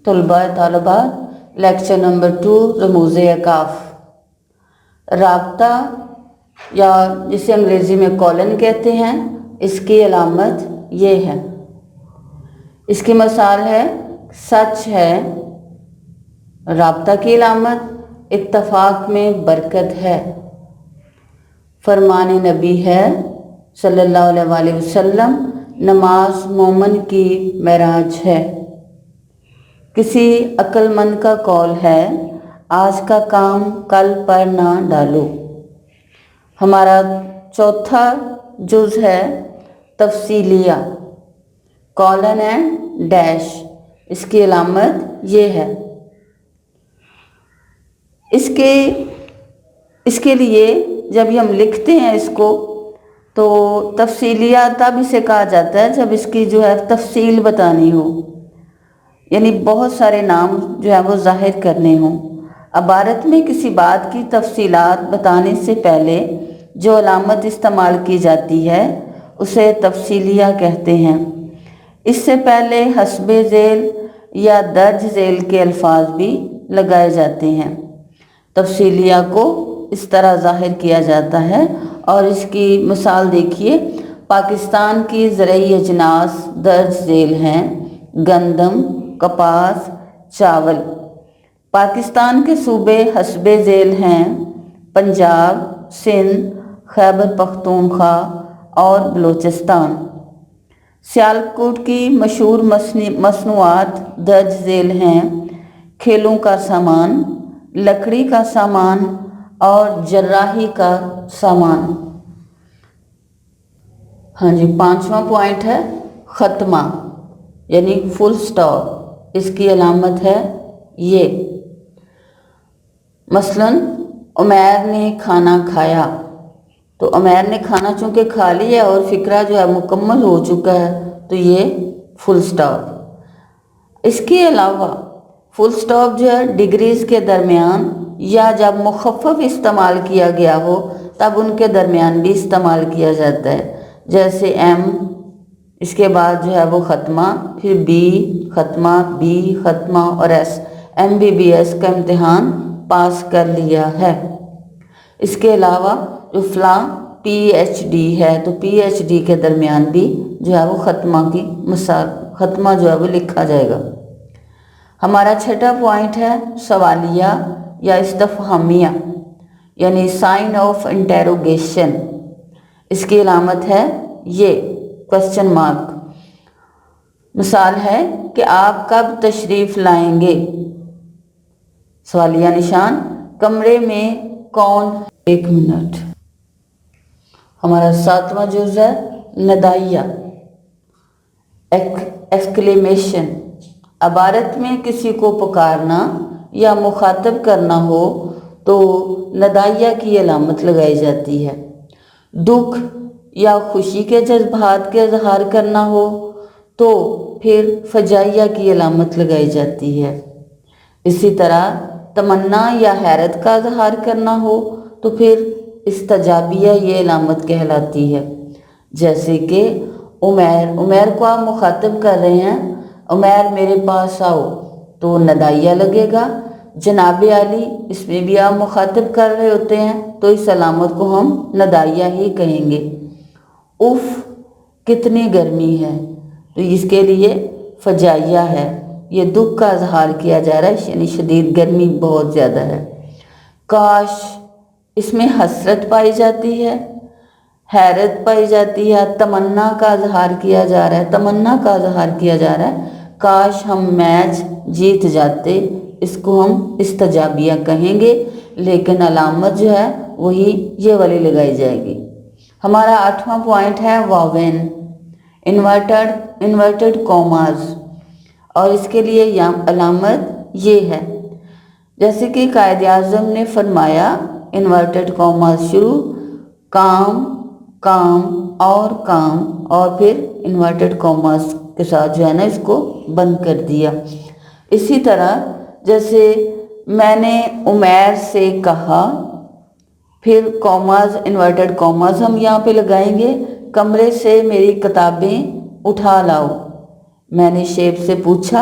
طلبہ طالبات، lecture number 2 رموز اکاف۔ رابطہ یا جسے انگریزی میں کولن کہتے ہیں، اس کی علامت یہ ہے۔ اس کی مثال ہے سچ ہے، رابطہ کی علامت اتفاق میں برکت ہے، فرمان نبی ہے صلی اللہ علیہ وآلہ وسلم، نماز مومن کی معراج ہے۔ کسی عقل مند کا قول ہے، آج کا کام کل پر نہ ڈالو۔ ہمارا چوتھا جز ہے تفصیلیہ، کولن اینڈ ڈیش، اس کی علامت یہ ہے۔ اس کے لیے جب ہم لکھتے ہیں اس کو تو تفصیلیہ تب اسے کہا جاتا ہے جب اس کی تفصیل بتانی ہو، یعنی بہت سارے نام وہ ظاہر کرنے ہوں۔ عبارت میں کسی بات کی تفصیلات بتانے سے پہلے جو علامت استعمال کی جاتی ہے اسے تفصیلیہ کہتے ہیں۔ اس سے پہلے حسب ذیل یا درج ذیل کے الفاظ بھی لگائے جاتے ہیں۔ تفصیلیہ کو اس طرح ظاہر کیا جاتا ہے، اور اس کی مثال دیکھیے، پاکستان کی زرعی اجناس درج ذیل ہیں: گندم، کپاس، چاول۔ پاکستان کے صوبے حسب ذیل ہیں: پنجاب، سندھ، خیبر پختونخوا اور بلوچستان۔ سیالکوٹ کی مشہور مصنوعات درج ذیل ہیں: کھیلوں کا سامان، لکڑی کا سامان اور جراحی کا سامان۔ پانچواں پوائنٹ ہے ختمہ، یعنی فل سٹاپ، اس کی علامت ہے یہ۔ مثلا عمیر نے کھانا کھایا، تو عمیر نے کھانا چونکہ کھا لیا اور فقرہ مکمل ہو چکا ہے، تو یہ فل سٹاپ۔ اس کے علاوہ فل سٹاپ ڈگریز کے درمیان یا جب مخفف استعمال کیا گیا ہو تب ان کے درمیان بھی استعمال کیا جاتا ہے، جیسے ایم، اس کے بعد وہ ختمہ، پھر بی ختمہ، بی ختمہ اور ایس، MBBS کا امتحان پاس کر لیا ہے۔ اس کے علاوہ فلاں PhD ہے، تو PhD کے درمیان بھی وہ ختمہ کی مثال، ختمہ وہ لکھا جائے گا۔ ہمارا چھٹا پوائنٹ ہے سوالیہ یا استفہامیہ، یعنی سائن آف انٹیروگیشن، اس کی علامت ہے یہ کوسچن مارک۔ مثال ہے کہ آپ کب تشریف لائیں گے؟ سوالیہ نشان، کمرے میں کون؟ ایک منٹ۔ ہمارا ساتواں جز ہے ندائیہ، ایکسکلیمیشن۔ عبارت میں کسی کو پکارنا یا مخاطب کرنا ہو تو ندائیہ کی علامت لگائی جاتی ہے۔ دکھ یا خوشی کے جذبات کے اظہار کرنا ہو تو پھر فجائیہ کی علامت لگائی جاتی ہے۔ اسی طرح تمنا یا حیرت کا اظہار کرنا ہو تو پھر استجابیہ یہ علامت کہلاتی ہے۔ جیسے کہ عمیر کو آپ مخاطب کر رہے ہیں، عمیر میرے پاس آؤ، تو ندائیہ لگے گا۔ جناب علی، اس میں بھی آپ مخاطب کر رہے ہوتے ہیں تو اس علامت کو ہم ندائیہ ہی کہیں گے۔ اف، کتنی گرمی ہے، تو اس کے لیے فجائیہ ہے، یہ دکھ کا اظہار کیا جا رہا ہے، یعنی شدید گرمی بہت زیادہ ہے۔ کاش، اس میں حسرت پائی جاتی ہے، حیرت پائی جاتی ہے، تمنا کا اظہار کیا جا رہا ہے، تمنا کا اظہار کیا جا رہا ہے، کاش ہم میچ جیت جاتے، اس کو ہم استجابیہ کہیں گے، لیکن علامت وہی یہ والی لگائی جائے گی۔ ہمارا آٹھواں پوائنٹ ہے واوین، انورٹڈ کوماز، اور اس کے لیے علامت یہ ہے۔ جیسے کہ قائد اعظم نے فرمایا، انورٹڈ کوماز شروع، کام، کام اور کام، اور پھر انورٹڈ کوماز کے ساتھ اس کو بند کر دیا۔ اسی طرح جیسے میں نے عمیر سے کہا، پھر کوماز، انورٹڈ کوماز ہم یہاں پہ لگائیں گے، کمرے سے میری کتابیں اٹھا لاؤ۔ میں نے شیب سے پوچھا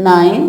9,